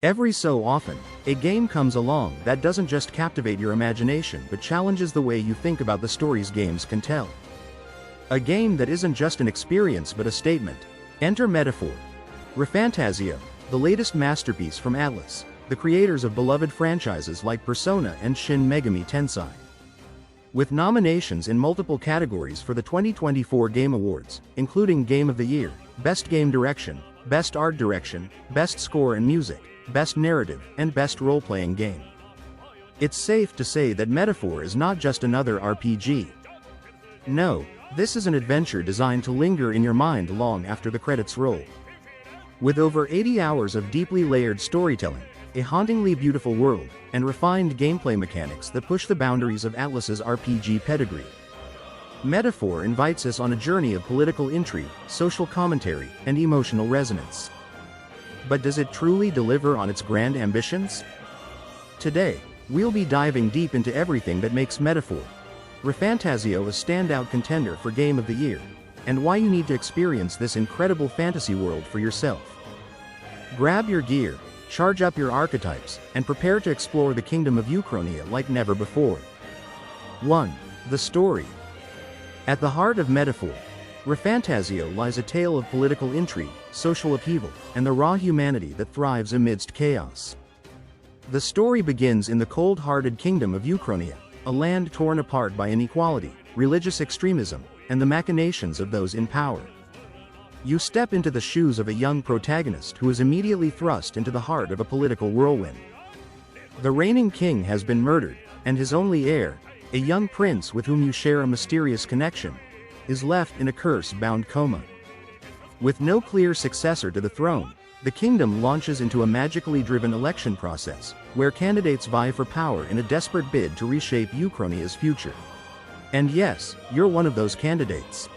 Every so often, a game comes along that doesn't just captivate your imagination but challenges the way you think about the stories games can tell. A game that isn't just an experience but a statement. Enter Metaphor. ReFantazio, the latest masterpiece from Atlus, the creators of beloved franchises like Persona and Shin Megami Tensei. With nominations in multiple categories for the 2024 Game Awards, including Game of the Year, Best Game Direction, Best Art Direction, Best Score and Music, Best Narrative, and Best Role-Playing Game. It's safe to say that Metaphor is not just another RPG. No, this is an adventure designed to linger in your mind long after the credits roll. With over 80 hours of deeply layered storytelling, a hauntingly beautiful world, and refined gameplay mechanics that push the boundaries of Atlus's RPG pedigree, Metaphor invites us on a journey of political intrigue, social commentary, and emotional resonance. But does it truly deliver on its grand ambitions? Today, we'll be diving deep into everything that makes Metaphor, ReFantazio a standout contender for Game of the Year, and why you need to experience this incredible fantasy world for yourself. Grab your gear, charge up your archetypes, and prepare to explore the kingdom of Euchronia like never before. 1. The story. At the heart of Metaphor, ReFantazio lies a tale of political intrigue, social upheaval, and the raw humanity that thrives amidst chaos. The story begins in the cold-hearted kingdom of Euchronia, a land torn apart by inequality, religious extremism, and the machinations of those in power. You step into the shoes of a young protagonist who is immediately thrust into the heart of a political whirlwind. The reigning king has been murdered, and his only heir, a young prince with whom you share a mysterious connection, is left in a curse-bound coma. With no clear successor to the throne, the kingdom launches into a magically driven election process, where candidates vie for power in a desperate bid to reshape Euchronia's future. And yes, you're one of those candidates.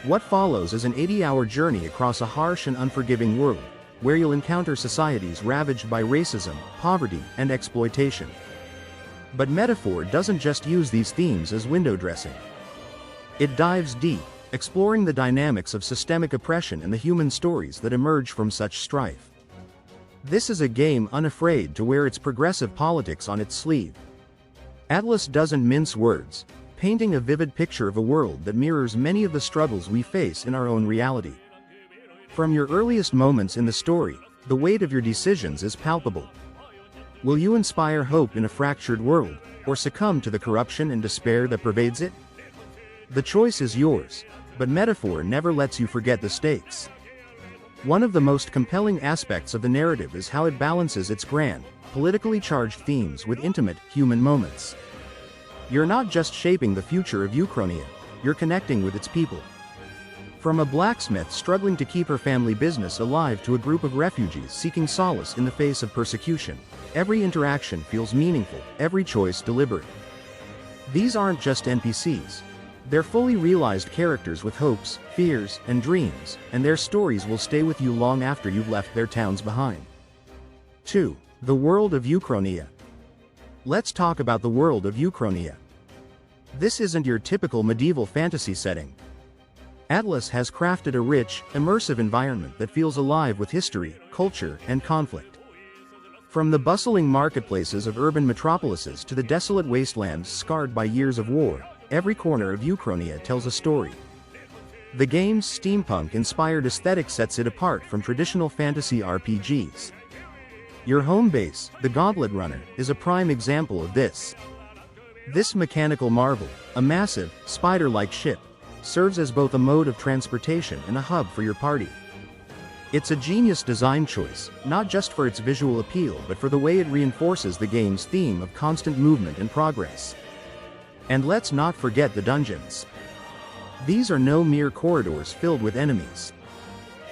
What follows is an 80-hour journey across a harsh and unforgiving world, where you'll encounter societies ravaged by racism, poverty, and exploitation. But Metaphor doesn't just use these themes as window dressing. It dives deep, exploring the dynamics of systemic oppression and the human stories that emerge from such strife. This is a game unafraid to wear its progressive politics on its sleeve. Atlus doesn't mince words, painting a vivid picture of a world that mirrors many of the struggles we face in our own reality. From your earliest moments in the story, the weight of your decisions is palpable. Will you inspire hope in a fractured world, or succumb to the corruption and despair that pervades it? The choice is yours, but Metaphor never lets you forget the stakes. One of the most compelling aspects of the narrative is how it balances its grand, politically charged themes with intimate, human moments. You're not just shaping the future of Euchronia, you're connecting with its people. From a blacksmith struggling to keep her family business alive to a group of refugees seeking solace in the face of persecution, every interaction feels meaningful, every choice deliberate. These aren't just NPCs. They're fully realized characters with hopes, fears, and dreams, and their stories will stay with you long after you've left their towns behind. 2. The World of Euchronia. Let's talk about the World of Euchronia. This isn't your typical medieval fantasy setting. Atlus has crafted a rich, immersive environment that feels alive with history, culture, and conflict. From the bustling marketplaces of urban metropolises to the desolate wastelands scarred by years of war, every corner of Euchronia tells a story. The game's steampunk-inspired aesthetic sets it apart from traditional fantasy RPGs. Your home base, the Gauntlet Runner, is a prime example of this. This mechanical marvel, a massive, spider-like ship, serves as both a mode of transportation and a hub for your party. It's a genius design choice, not just for its visual appeal but for the way it reinforces the game's theme of constant movement and progress. And let's not forget the dungeons. These are no mere corridors filled with enemies.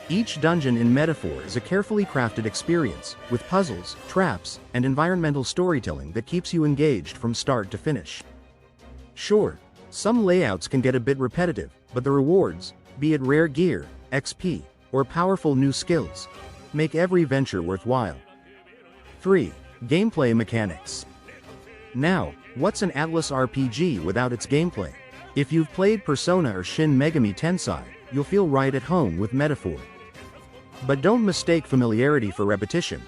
Each dungeon in Metaphor is a carefully crafted experience, with puzzles, traps, and environmental storytelling that keeps you engaged from start to finish. Sure, some layouts can get a bit repetitive, but the rewards, be it rare gear, XP, or powerful new skills, make every venture worthwhile. 3. Gameplay mechanics. Now, what's an Atlus RPG without its gameplay? If you've played Persona or Shin Megami Tensei, you'll feel right at home with Metaphor. But don't mistake familiarity for repetition.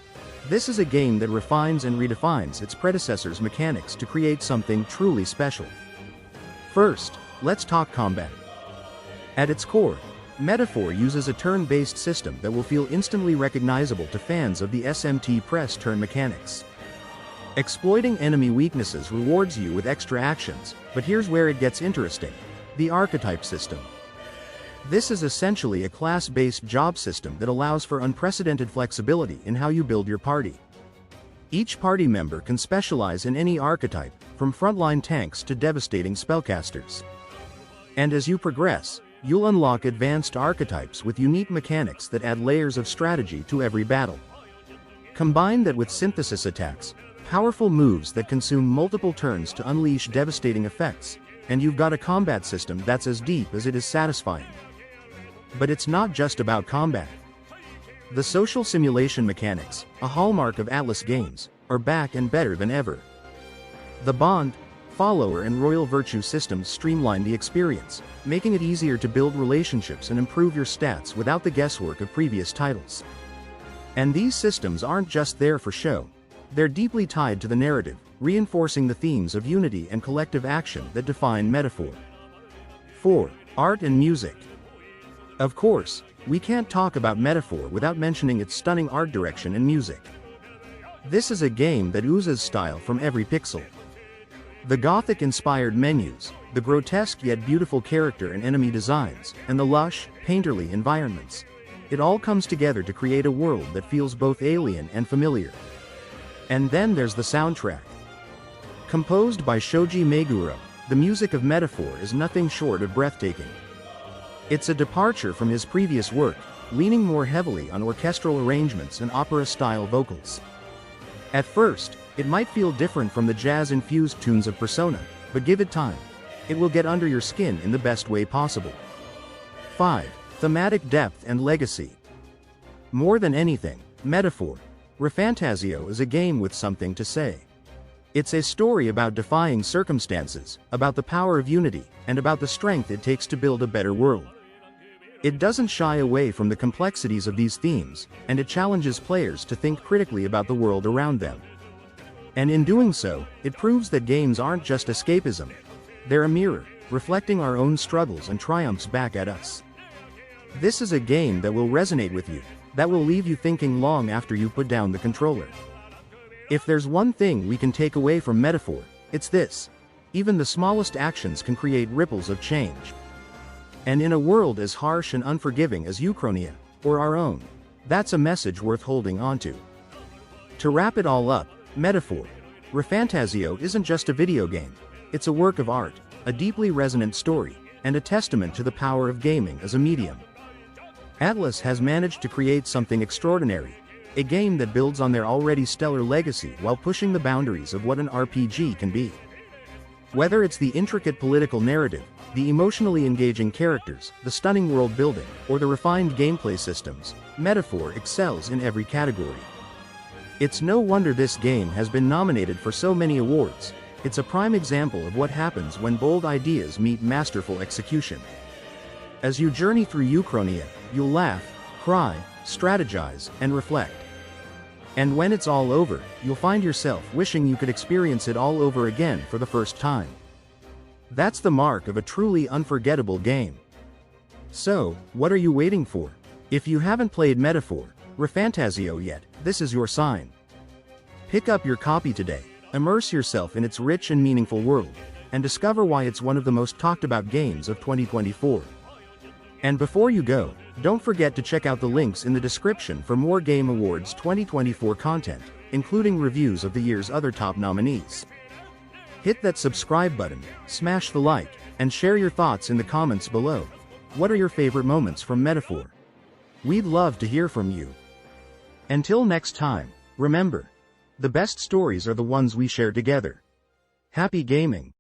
This is a game that refines and redefines its predecessor's mechanics to create something truly special. First, let's talk combat. At its core, Metaphor uses a turn-based system that will feel instantly recognizable to fans of the SMT press turn mechanics. Exploiting enemy weaknesses rewards you with extra actions, but here's where it gets interesting: the Archetype system. This is essentially a class-based job system that allows for unprecedented flexibility in how you build your party. Each party member can specialize in any archetype, from frontline tanks to devastating spellcasters. And as you progress, you'll unlock advanced archetypes with unique mechanics that add layers of strategy to every battle. Combine that with synthesis attacks, powerful moves that consume multiple turns to unleash devastating effects, and you've got a combat system that's as deep as it is satisfying. But it's not just about combat. The social simulation mechanics, a hallmark of Atlus games, are back and better than ever. The Bond, Follower and Royal Virtue systems streamline the experience, making it easier to build relationships and improve your stats without the guesswork of previous titles. And these systems aren't just there for show. They're deeply tied to the narrative, reinforcing the themes of unity and collective action that define Metaphor. 4. Art and music. Of course, we can't talk about Metaphor without mentioning its stunning art direction and music. This is a game that oozes style from every pixel. The Gothic-inspired menus, the grotesque yet beautiful character and enemy designs, and the lush, painterly environments. It all comes together to create a world that feels both alien and familiar. And then there's the soundtrack. Composed by Shoji Meguro, the music of Metaphor is nothing short of breathtaking. It's a departure from his previous work, leaning more heavily on orchestral arrangements and opera-style vocals. At first, it might feel different from the jazz-infused tunes of Persona, but give it time. It will get under your skin in the best way possible. 5. Thematic depth and legacy. More than anything, Metaphor, ReFantazio is a game with something to say. It's a story about defying circumstances, about the power of unity, and about the strength it takes to build a better world. It doesn't shy away from the complexities of these themes, and it challenges players to think critically about the world around them. And in doing so, it proves that games aren't just escapism. They're a mirror, reflecting our own struggles and triumphs back at us. This is a game that will resonate with you, that will leave you thinking long after you put down the controller. If there's one thing we can take away from Metaphor, it's this: even the smallest actions can create ripples of change. And in a world as harsh and unforgiving as Euchronia, or our own, that's a message worth holding onto. To wrap it all up, Metaphor, ReFantazio isn't just a video game. It's a work of art, a deeply resonant story, and a testament to the power of gaming as a medium. Atlus has managed to create something extraordinary, a game that builds on their already stellar legacy while pushing the boundaries of what an RPG can be. Whether it's the intricate political narrative, the emotionally engaging characters, the stunning world building, or the refined gameplay systems, Metaphor excels in every category. It's no wonder this game has been nominated for so many awards. It's a prime example of what happens when bold ideas meet masterful execution. As you journey through Euchronia, you'll laugh, cry, strategize, and reflect. And when it's all over, you'll find yourself wishing you could experience it all over again for the first time. That's the mark of a truly unforgettable game. So, what are you waiting for? If you haven't played Metaphor, ReFantazio yet, this is your sign. Pick up your copy today, immerse yourself in its rich and meaningful world, and discover why it's one of the most talked about games of 2024. And before you go, don't forget to check out the links in the description for more Game Awards 2024 content, including reviews of the year's other top nominees. Hit that subscribe button, smash the like, and share your thoughts in the comments below. What are your favorite moments from Metaphor? We'd love to hear from you. Until next time, remember, the best stories are the ones we share together. Happy gaming!